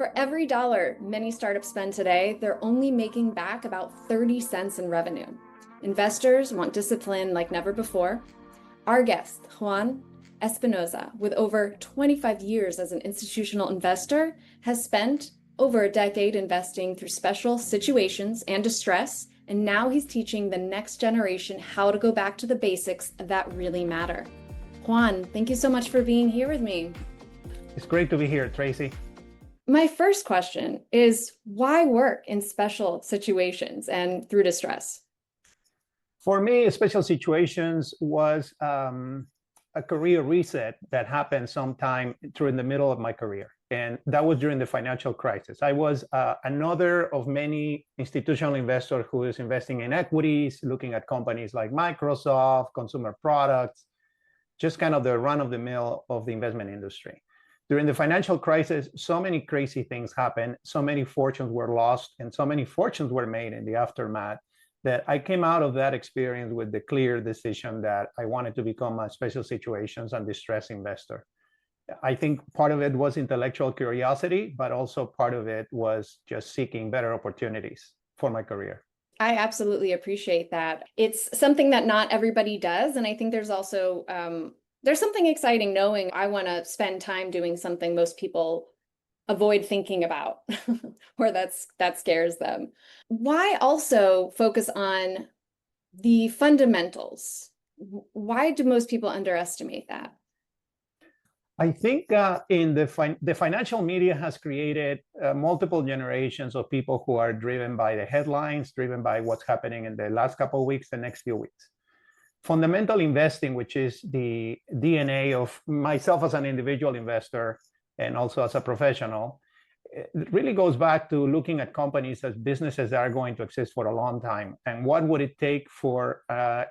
For every dollar many startups spend today, they're only making back about 30 cents in revenue. Investors want discipline like never before. Our guest, Juan Espinoza, with over 25 years as an institutional investor, has spent over a decade investing through special situations and distress, and now he's teaching the next generation how to go back to the basics that really matter. Juan, thank you so much for being here with me. It's great to be here, Tracy. My first question is, why work in special situations and through distress? For me, special situations was a career reset that happened sometime during the middle of my career. And that was during the financial crisis. I was another of many institutional investors who is investing in equities, looking at companies like Microsoft, consumer products, just kind of the run of the mill of the investment industry. During the financial crisis, so many crazy things happened, so many fortunes were lost, and so many fortunes were made in the aftermath that I came out of that experience with the clear decision that I wanted to become a special situations and distress investor. I think part of it was intellectual curiosity, but also part of it was just seeking better opportunities for my career. I absolutely appreciate that. It's something that not everybody does. And I think there's also, there's something exciting knowing I want to spend time doing something most people avoid thinking about or that scares them. Why also focus on the fundamentals? Why do most people underestimate that? I think in the financial media has created multiple generations of people who are driven by the headlines, driven by what's happening in the last couple of weeks, the next few weeks. Fundamental investing, which is the DNA of myself as an individual investor and also as a professional, it really goes back to looking at companies as businesses that are going to exist for a long time. And what would it take for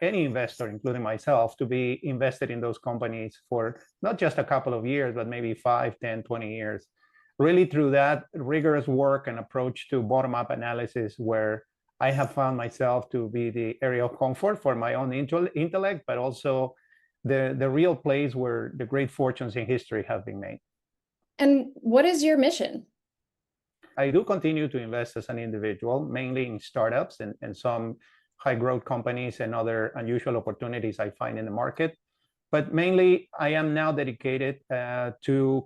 any investor, including myself, to be invested in those companies for not just a couple of years, but maybe 5, 10, 20 years. Really through that rigorous work and approach to bottom-up analysis, where I have found myself to be the area of comfort for my own intellect, but also the real place where the great fortunes in history have been made. And what is your mission? I do continue to invest as an individual, mainly in startups and some high growth companies and other unusual opportunities I find in the market. But mainly, I am now dedicated to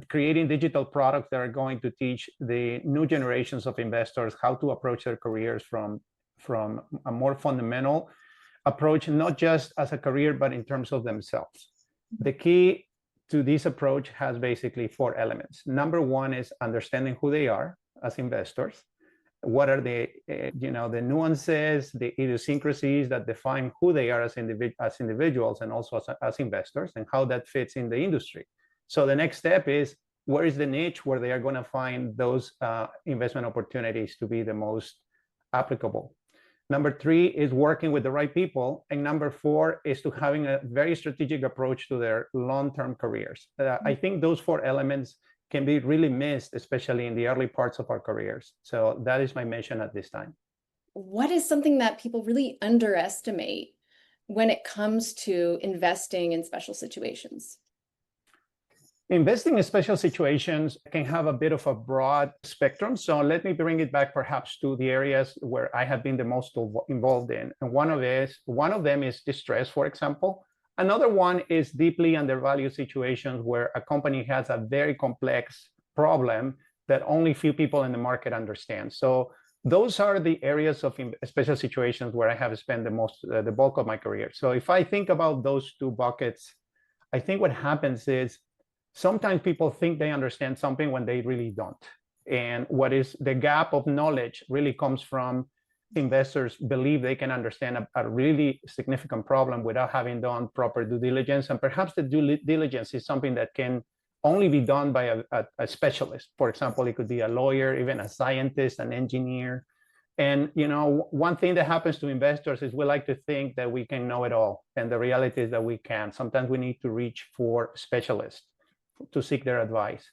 creating digital products that are going to teach the new generations of investors how to approach their careers from a more fundamental approach, not just as a career, but in terms of themselves. The key to this approach has basically 4 elements. Number 1 is understanding who they are as investors. What are the nuances, the idiosyncrasies that define who they are as individuals and also as investors, and how that fits in the industry. So the next step is, where is the niche where they are going to find those investment opportunities to be the most applicable? Number 3 is working with the right people. And number 4 is to having a very strategic approach to their long-term careers. I think those 4 elements can be really missed, especially in the early parts of our careers. So that is my mission at this time. What is something that people really underestimate when it comes to investing in special situations? Investing in special situations can have a bit of a broad spectrum. So let me bring it back perhaps to the areas where I have been the most involved in. And one of them is distress, for example. Another one is deeply undervalued situations where a company has a very complex problem that only few people in the market understand. So those are the areas of special situations where I have spent the bulk of my career. So if I think about those 2 buckets, I think what happens is, sometimes people think they understand something when they really don't. And what is the gap of knowledge really comes from investors believe they can understand a really significant problem without having done proper due diligence. And perhaps the due diligence is something that can only be done by a specialist. For example, it could be a lawyer, even a scientist, an engineer. And one thing that happens to investors is we like to think that we can know it all. And the reality is that we can't. Sometimes we need to reach for specialists to seek their advice.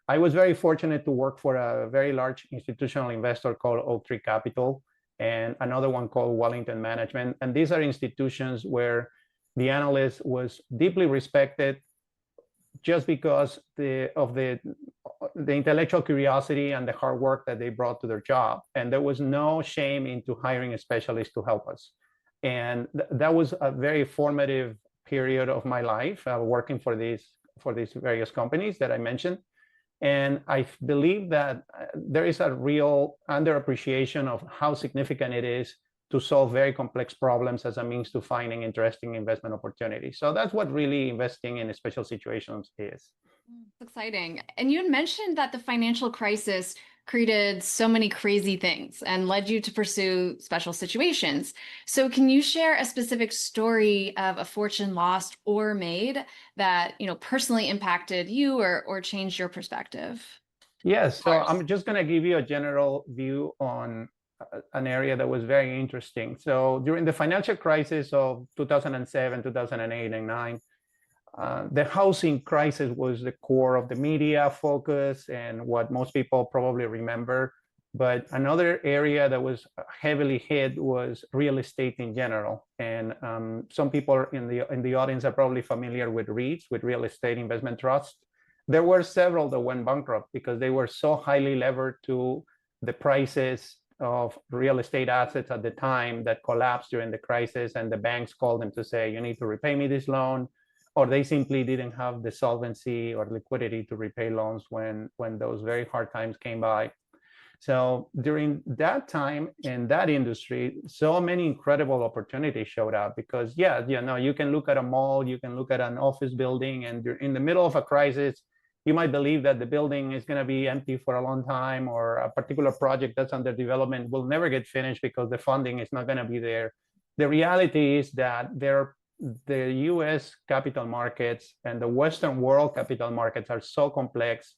I was very fortunate to work for a very large institutional investor called Oaktree Capital and another one called Wellington Management. And these are institutions where the analyst was deeply respected, just because of the intellectual curiosity and the hard work that they brought to their job. And there was no shame into hiring a specialist to help us. And that was a very formative period of my life, working for these various companies that I mentioned. And I believe that there is a real underappreciation of how significant it is to solve very complex problems as a means to finding interesting investment opportunities. So that's what really investing in special situations is. It's exciting. And you had mentioned that the financial crisis created so many crazy things and led you to pursue special situations. So can you share a specific story of a fortune lost or made that, personally impacted you or changed your perspective? Yes, so I'm just going to give you a general view on an area that was very interesting. So during the financial crisis of 2007, 2008, and 9, the housing crisis was the core of the media focus and what most people probably remember. But another area that was heavily hit was real estate in general. And some people in the audience are probably familiar with REITs, with real estate investment trusts. There were several that went bankrupt because they were so highly levered to the prices of real estate assets at the time that collapsed during the crisis, and the banks called them to say, you need to repay me this loan, or they simply didn't have the solvency or liquidity to repay loans when those very hard times came by. So during that time in that industry, so many incredible opportunities showed up because, you can look at a mall, you can look at an office building, and you're in the middle of a crisis. You might believe that the building is going to be empty for a long time, or a particular project that's under development will never get finished because the funding is not going to be there. The reality is that the US capital markets and the Western world capital markets are so complex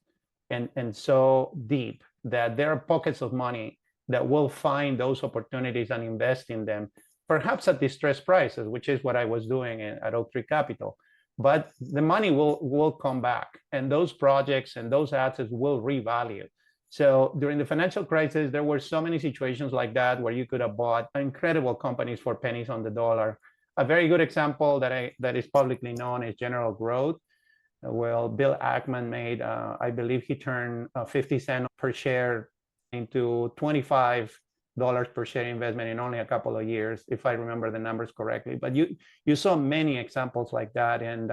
and so deep that there are pockets of money that will find those opportunities and invest in them, perhaps at distressed prices, which is what I was doing at Oaktree Capital. But the money will come back, and those projects and those assets will revalue. So during the financial crisis, there were so many situations like that where you could have bought incredible companies for pennies on the dollar. A very good example that is publicly known is General Growth. Well, Bill Ackman made, I believe he turned 50 cents per share into $25 per share investment in only a couple of years, if I remember the numbers correctly. But you saw many examples like that. And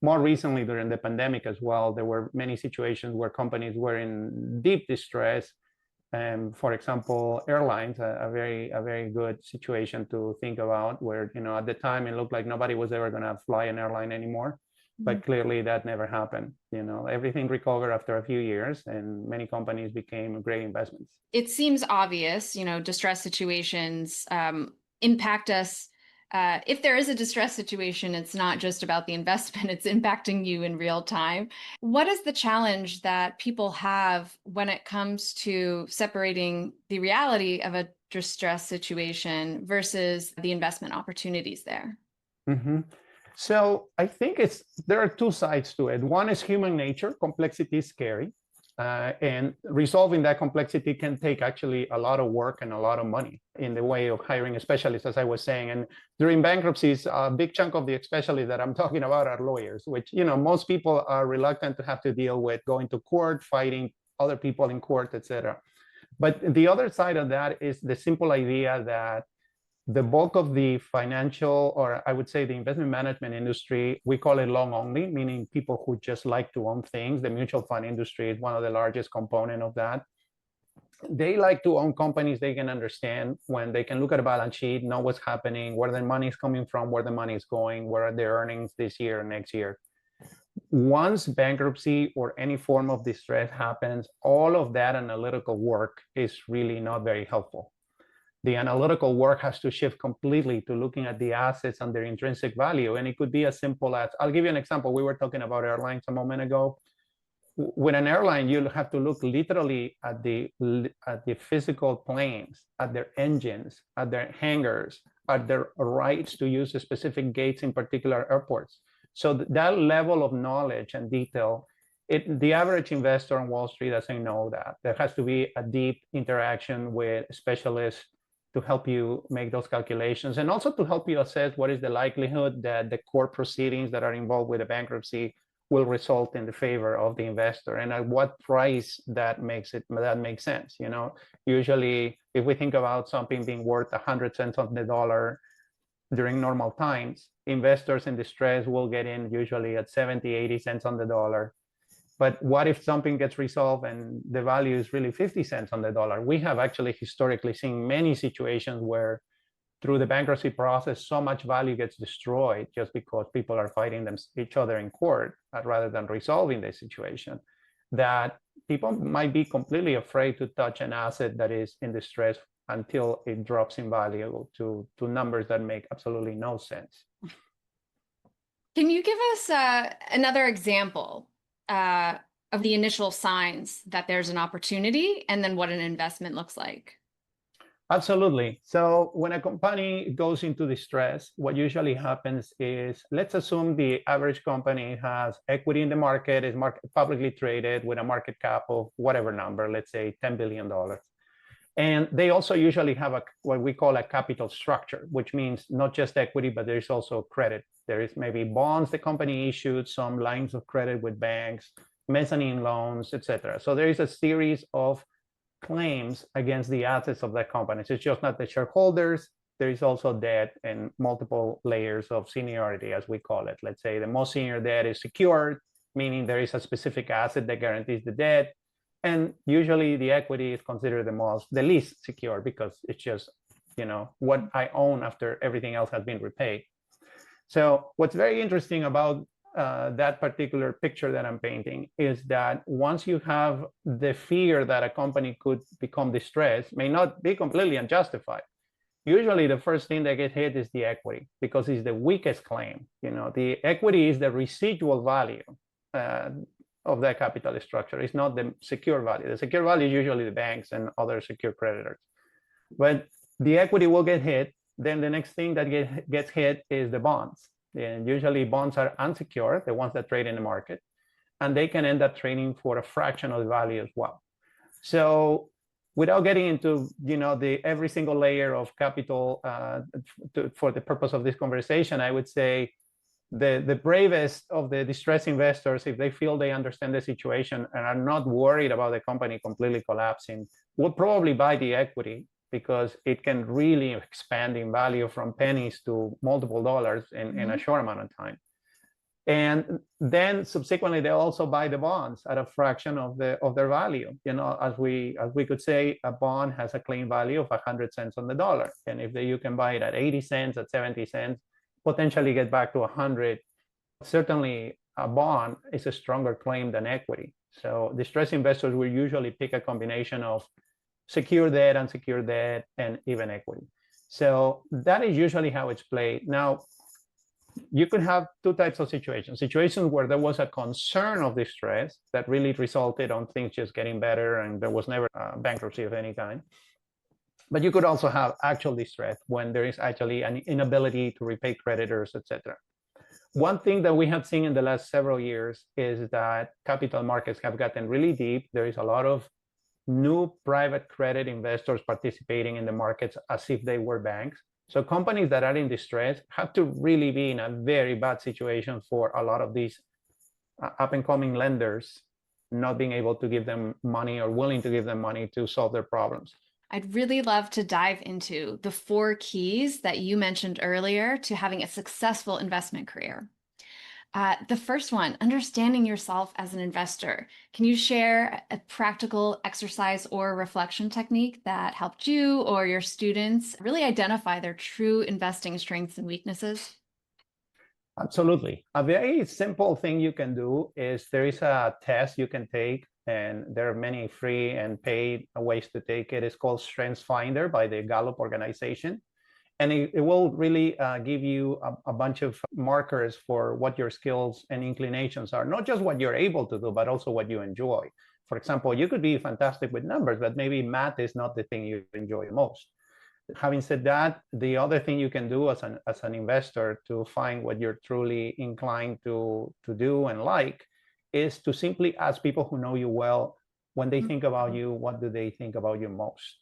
more recently, during the pandemic as well, there were many situations where companies were in deep distress. For example, Airlines, a very good situation to think about, where at the time it looked like nobody was ever going to fly an airline anymore. But clearly that never happened. Everything recovered after a few years, and many companies became great investments. It seems obvious, distress situations impact us. If there is a distress situation, it's not just about the investment, it's impacting you in real time. What is the challenge that people have when it comes to separating the reality of a distress situation versus the investment opportunities there? Mm-hmm. So I think there are two sides to it. One is human nature. Complexity is scary. And resolving that complexity can take actually a lot of work and a lot of money in the way of hiring a specialist, as I was saying. And during bankruptcies, a big chunk of the specialists that I'm talking about are lawyers, which, most people are reluctant to have to deal with going to court, fighting other people in court, etc. But the other side of that is the simple idea that the bulk of the financial, or I would say the investment management industry, we call it long only, meaning people who just like to own things. The mutual fund industry is one of the largest component of that. They like to own companies they can understand, when they can look at a balance sheet, know what's happening, where their money is coming from, where the money is going, where are their earnings this year and next year. Once bankruptcy or any form of distress happens, all of that analytical work is really not very helpful. The analytical work has to shift completely to looking at the assets and their intrinsic value. And it could be as simple as, I'll give you an example. We were talking about airlines a moment ago. With an airline, you'll have to look literally at the physical planes, at their engines, at their hangars, at their rights to use specific gates in particular airports. So that level of knowledge and detail, the average investor on Wall Street doesn't know that. There has to be a deep interaction with specialists to help you make those calculations, and also to help you assess what is the likelihood that the court proceedings that are involved with a bankruptcy will result in the favor of the investor, and at what price that makes sense. Usually if we think about something being worth 100 cents on the dollar during normal times, investors in distress will get in usually at 70, 80 cents on the dollar. But what if something gets resolved and the value is really 50 cents on the dollar? We have actually historically seen many situations where through the bankruptcy process, so much value gets destroyed just because people are fighting each other in court rather than resolving the situation, that people might be completely afraid to touch an asset that is in distress until it drops in value to numbers that make absolutely no sense. Can you give us another example of the initial signs that there's an opportunity and then what an investment looks like? Absolutely. So when a company goes into distress, what usually happens is, let's assume the average company has equity in the market, is publicly traded with a market cap of whatever number, let's say $10 billion. And they also usually have what we call a capital structure, which means not just equity, but there's also credit. There is maybe bonds the company issued, some lines of credit with banks, mezzanine loans, etc. So there is a series of claims against the assets of that company. So it's just not the shareholders. There is also debt and multiple layers of seniority, as we call it. Let's say the most senior debt is secured, meaning there is a specific asset that guarantees the debt. And usually the equity is considered the least secure because it's just, what I own after everything else has been repaid. So what's very interesting about that particular picture that I'm painting is that once you have the fear that a company could become distressed, may not be completely unjustified. Usually the first thing that gets hit is the equity because it's the weakest claim. The equity is the residual value of that capital structure. It's not the secure value. The secure value is usually the banks and other secure creditors. But the equity will get hit. Then the next thing that gets hit is the bonds. And usually bonds are unsecured, the ones that trade in the market, and they can end up trading for a fraction of the value as well. So without getting into every single layer of capital for the purpose of this conversation, I would say the bravest of the distressed investors, if they feel they understand the situation and are not worried about the company completely collapsing, will probably buy the equity because it can really expand in value from pennies to multiple dollars in a short amount of time. And then subsequently, they also buy the bonds at a fraction of their value. As we could say, a bond has a claim value of 100 cents on the dollar. And if you can buy it at 80 cents, at 70 cents, potentially get back to 100, certainly a bond is a stronger claim than equity. So distressed investors will usually pick a combination of secure debt, unsecured debt, and even equity. So that is usually how it's played. Now, you could have two types of situations where there was a concern of distress that really resulted on things just getting better and there was never a bankruptcy of any kind. But you could also have actual distress when there is actually an inability to repay creditors, etc. One thing that we have seen in the last several years is that capital markets have gotten really deep. There is a lot of new private credit investors participating in the markets as if they were banks. So companies that are in distress have to really be in a very bad situation for a lot of these up-and-coming lenders not being able to give them money or willing to give them money to solve their problems. I'd really love to dive into the 4 keys that you mentioned earlier to having a successful investment career. The first one, understanding yourself as an investor. Can you share a practical exercise or reflection technique that helped you or your students really identify their true investing strengths and weaknesses? Absolutely. A very simple thing you can do is there is a test you can take, and there are many free and paid ways to take it. It's called Strengths Finder by the Gallup organization. And it will really give you a bunch of markers for what your skills and inclinations are, not just what you're able to do, but also what you enjoy. For example, you could be fantastic with numbers, but maybe math is not the thing you enjoy most. Having said that, the other thing you can do as an investor to find what you're truly inclined to do and like is to simply ask people who know you well, when they think about you, what do they think about you most?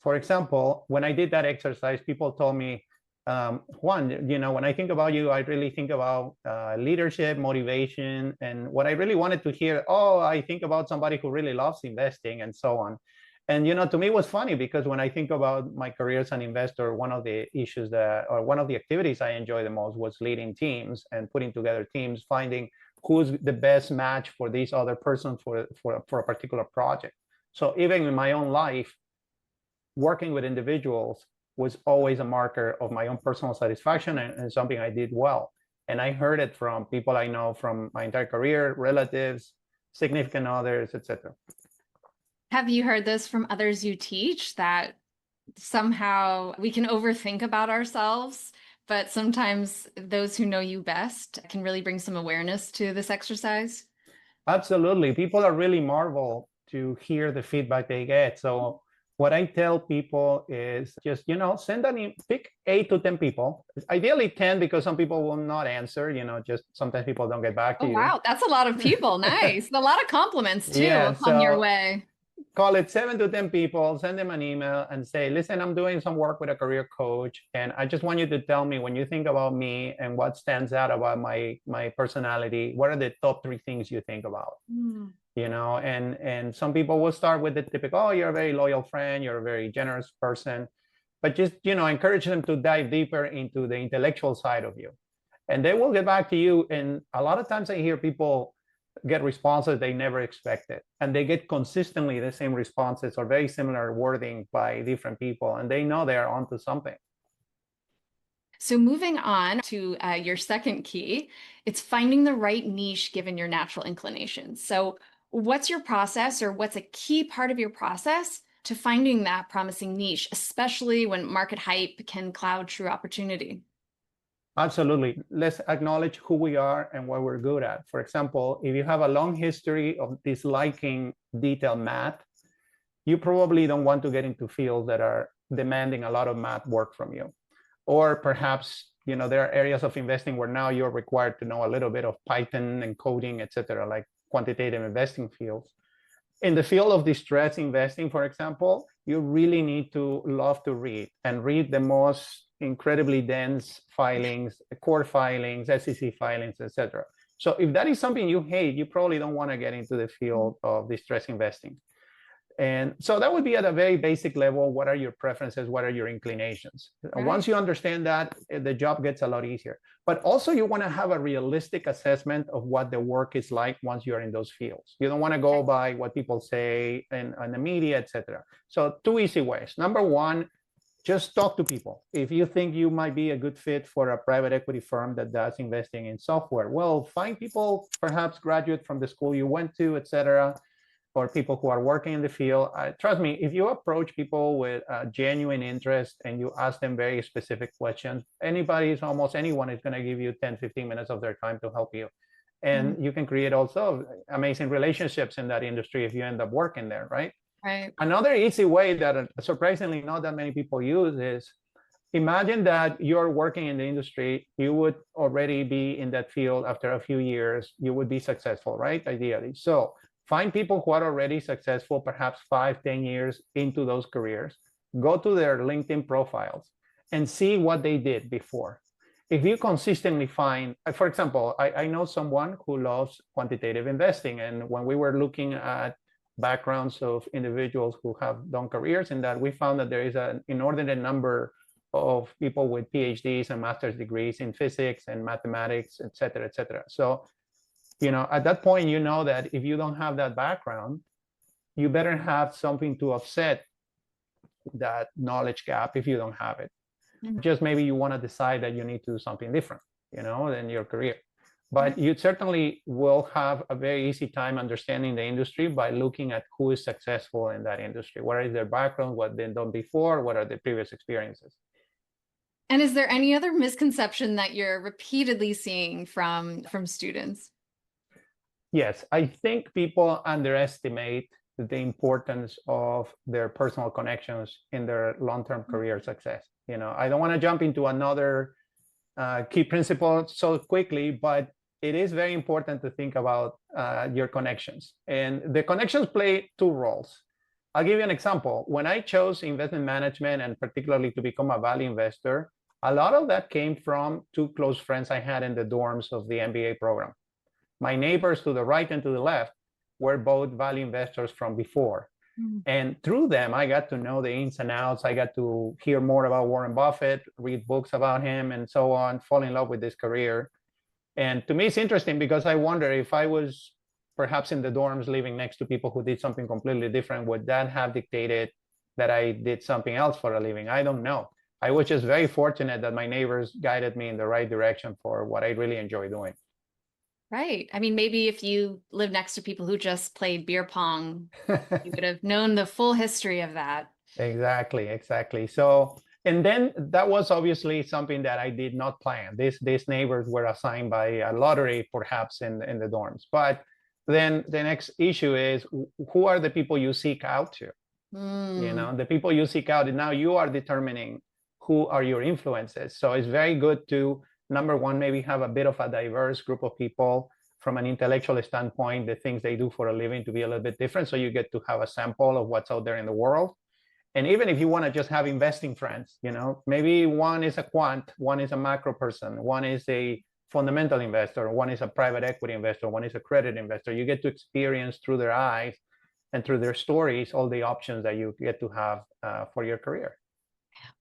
For example, when I did that exercise, people told me, Juan, when I think about you, I really think about leadership, motivation, and what I really wanted to hear. Oh, I think about somebody who really loves investing and so on. And to me, it was funny because when I think about my career as an investor, one of the issues one of the activities I enjoy the most was leading teams and putting together teams, finding who's the best match for this other person for a particular project. So even in my own life, working with individuals was always a marker of my own personal satisfaction and something I did well. And I heard it from people I know from my entire career, relatives, significant others, etc. Have you heard this from others you teach, that somehow we can overthink about ourselves, but sometimes those who know you best can really bring some awareness to this exercise? Absolutely. People are really marveled to hear the feedback they get. So what I tell people is just, send pick 8 to 10 people, ideally 10, because some people will not answer, just sometimes people don't get back to you. Wow, that's a lot of people. Nice. A lot of compliments too come your way. Call it 7 to 10 people, send them an email and say, listen, I'm doing some work with a career coach. And I just want you to tell me, when you think about me and what stands out about my personality, what are the top 3 things you think about? And some people will start with the typical, oh, you're a very loyal friend, you're a very generous person, but just, encourage them to dive deeper into the intellectual side of you. And they will get back to you. And a lot of times I hear people get responses they never expected, and they get consistently the same responses or very similar wording by different people, and they know they are onto something. So moving on to your second key, it's finding the right niche given your natural inclinations. So what's your process, or what's a key part of your process to finding that promising niche, especially when market hype can cloud true opportunity? Absolutely. Let's acknowledge who we are and what we're good at. For example, if you have a long history of disliking detailed math, you probably don't want to get into fields that are demanding a lot of math work from you. Or perhaps, there are areas of investing where now you're required to know a little bit of Python and coding, et cetera, like quantitative investing fields. In the field of distressed investing, for example, you really need to love to read and read the most incredibly dense filings, court filings, SEC filings, etc. So if that is something you hate, you probably don't want to get into the field of distressed investing. And so that would be at a very basic level. What are your preferences? What are your inclinations? Right. Once you understand that, the job gets a lot easier. But also you want to have a realistic assessment of what the work is like once you're in those fields. You don't want to go by what people say in the media, etc. So 2 easy ways. Number 1, just talk to people. If you think you might be a good fit for a private equity firm that does investing in software, well, find people, perhaps graduate from the school you went to, etc., or people who are working in the field. Trust me, if you approach people with genuine interest and you ask them very specific questions, almost anyone is going to give you 10, 15 minutes of their time to help you. And you can create also amazing relationships in that industry if you end up working there, right? Right. Another easy way that surprisingly not that many people use is, imagine that you're working in the industry, you would already be in that field after a few years, you would be successful, right? Ideally. So find people who are already successful, perhaps 5, 10 years into those careers, go to their LinkedIn profiles and see what they did before. If you consistently find, for example, I know someone who loves quantitative investing, and when we were looking at backgrounds of individuals who have done careers in that, we found that there is an inordinate number of people with PhDs and master's degrees in physics and mathematics, et cetera, et cetera. So, at that point, that if you don't have that background, you better have something to offset that knowledge gap if you don't have it. Just maybe you want to decide that you need to do something different, than your career. But you certainly will have a very easy time understanding the industry by looking at who is successful in that industry. What is their background? What they've done before? What are the previous experiences? And is there any other misconception that you're repeatedly seeing from students? Yes, I think people underestimate the importance of their personal connections in their long-term career success. I don't want to jump into another key principle so quickly, but it is very important to think about your connections. And the connections play 2 roles. I'll give you an example. When I chose investment management, and particularly to become a value investor, A lot of that came from two close friends I had in the dorms of the MBA program. My neighbors to the right and to the left were both value investors from before. And through them, I got to know the ins and outs. I got to hear more about Warren Buffett, read books about him, and so on, fall in love with this career. And to me, it's interesting because I wonder if I was perhaps in the dorms living next to people who did something completely different, would that have dictated that I did something else for a living? I don't know. I was just very fortunate that my neighbors guided me in the right direction for what I really enjoy doing. Right. I mean, maybe if you live next to people who just played beer pong, you would have known the full history of that. Exactly. So, and then that was obviously something that I did not plan. These neighbors were assigned by a lottery, perhaps in the dorms. But then the next issue is who are the people you seek out to? You know, the people you seek out, and now you are determining who are your influences. So it's very good to, number one, maybe have a bit of a diverse group of people from an intellectual standpoint, the things they do for a living to be a little bit different. So you get to have a sample of what's out there in the world. And even if you want to just have investing friends, you know, maybe one is a quant, one is a macro person, one is a fundamental investor, one is a private equity investor, one is a credit investor. You get to experience through their eyes and through their stories all the options that you get to have for your career.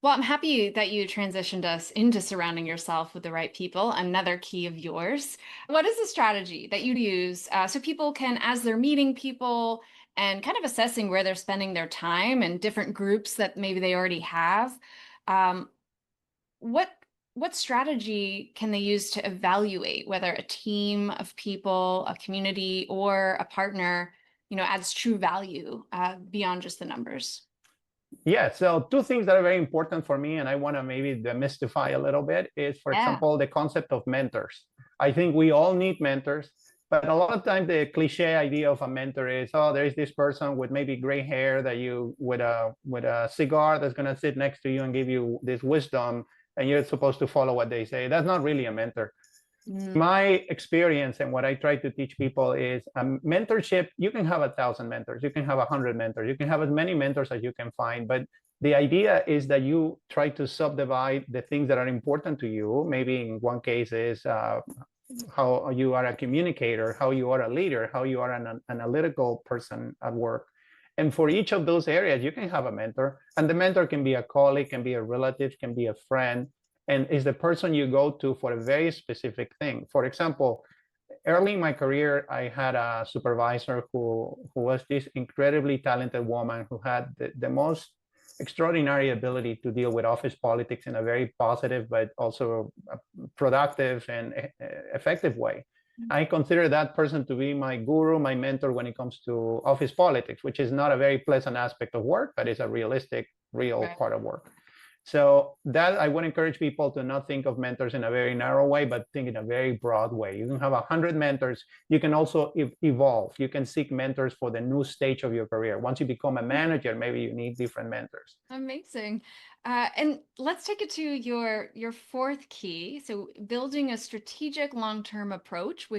Well, I'm happy that you transitioned us into surrounding yourself with the right people, another key of yours. What is the strategy that you use so people can, as they're meeting people and kind of assessing where they're spending their time and different groups that maybe they already have, what strategy can they use to evaluate whether a team of people, a community, or a partner, adds true value beyond just the numbers? Yeah, so two things that are very important for me, and I want to maybe demystify a little bit, is, for example, the concept of mentors. I think we all need mentors, but a lot of times the cliche idea of a mentor is, oh, there is this person with maybe gray hair that you with a cigar that's going to sit next to you and give you this wisdom, and you're supposed to follow what they say. That's not really a mentor. My experience and what I try to teach people is mentorship. You can have 1,000 mentors, you can have 100 mentors, you can have as many mentors as you can find. But the idea is that you try to subdivide the things that are important to you. Maybe in one case is how you are a communicator, how you are a leader, how you are an analytical person at work. And for each of those areas, you can have a mentor. And the mentor can be a colleague, can be a relative, can be a friend, and is the person you go to for a very specific thing. For example, early in my career, I had a supervisor who was this incredibly talented woman who had the most extraordinary ability to deal with office politics in a very positive, but also productive and effective way. I consider that person to be my guru, my mentor when it comes to office politics, which is not a very pleasant aspect of work, but it's a realistic, real part of work. So that I would encourage people to not think of mentors in a very narrow way, but think in a very broad way. You can have 100 mentors. You can also evolve. You can seek mentors for the new stage of your career. Once you become a manager, maybe you need different mentors. Amazing. And let's take it to your fourth key. So building a strategic long-term approach.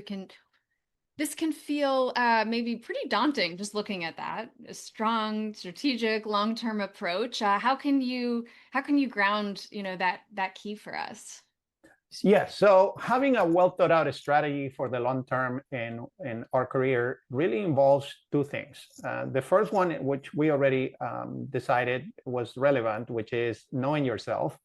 This can feel maybe pretty daunting just looking at that. A strong, strategic, long-term approach. How can you ground, that key for us? Yeah, so having a well thought out strategy for the long term in our career really involves two things. The first one, which we already decided was relevant, which is knowing yourself.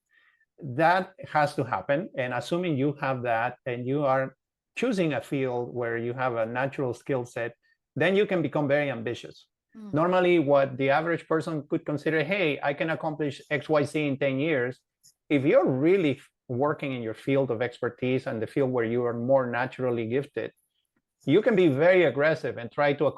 That has to happen. And assuming you have that and you are choosing a field where you have a natural skill set, then you can become very ambitious. Normally, what the average person could consider, hey, I can accomplish XYZ in 10 years. If you're really working in your field of expertise and the field where you are more naturally gifted, you can be very aggressive and try to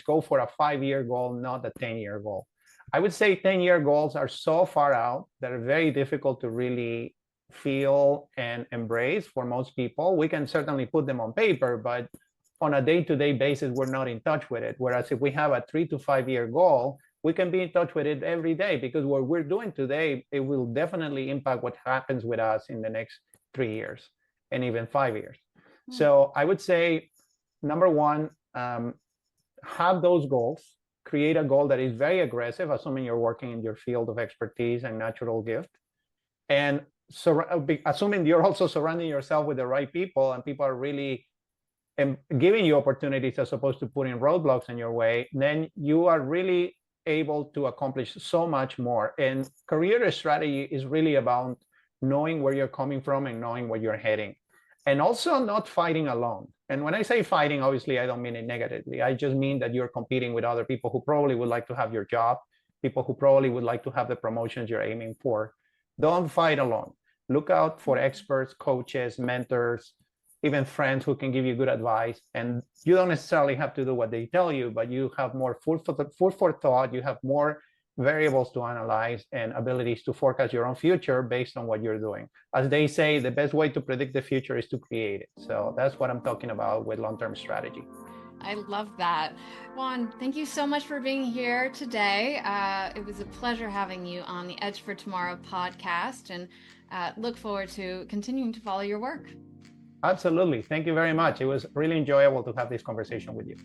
go for a 5-year goal, not a 10-year goal. I would say 10-year goals are so far out that are very difficult to really feel and embrace for most people. We can certainly put them on paper, but on a day-to-day basis, we're not in touch with it. Whereas if we have a 3 to 5 year goal, we can be in touch with it every day, because what we're doing today, it will definitely impact what happens with us in the next 3 years and even 5 years. So I would say, number one, have those goals. Create a goal that is very aggressive, assuming you're working in your field of expertise and natural gift. And assuming you're also surrounding yourself with the right people and people are really giving you opportunities as opposed to putting roadblocks in your way, then you are really able to accomplish so much more. And career strategy is really about knowing where you're coming from and knowing where you're heading. And also not fighting alone. And when I say fighting, obviously, I don't mean it negatively. I just mean that you're competing with other people who probably would like to have your job, people who probably would like to have the promotions you're aiming for. Don't fight alone. Look out for experts, coaches, mentors, even friends who can give you good advice. And you don't necessarily have to do what they tell you, but you have more food for thought. You have more variables to analyze and abilities to forecast your own future based on what you're doing. As they say, the best way to predict the future is to create it. So that's what I'm talking about with long-term strategy. I love that. Juan, thank you so much for being here today. It was a pleasure having you on the Edge for Tomorrow podcast, and look forward to continuing to follow your work. Absolutely. Thank you very much. It was really enjoyable to have this conversation with you.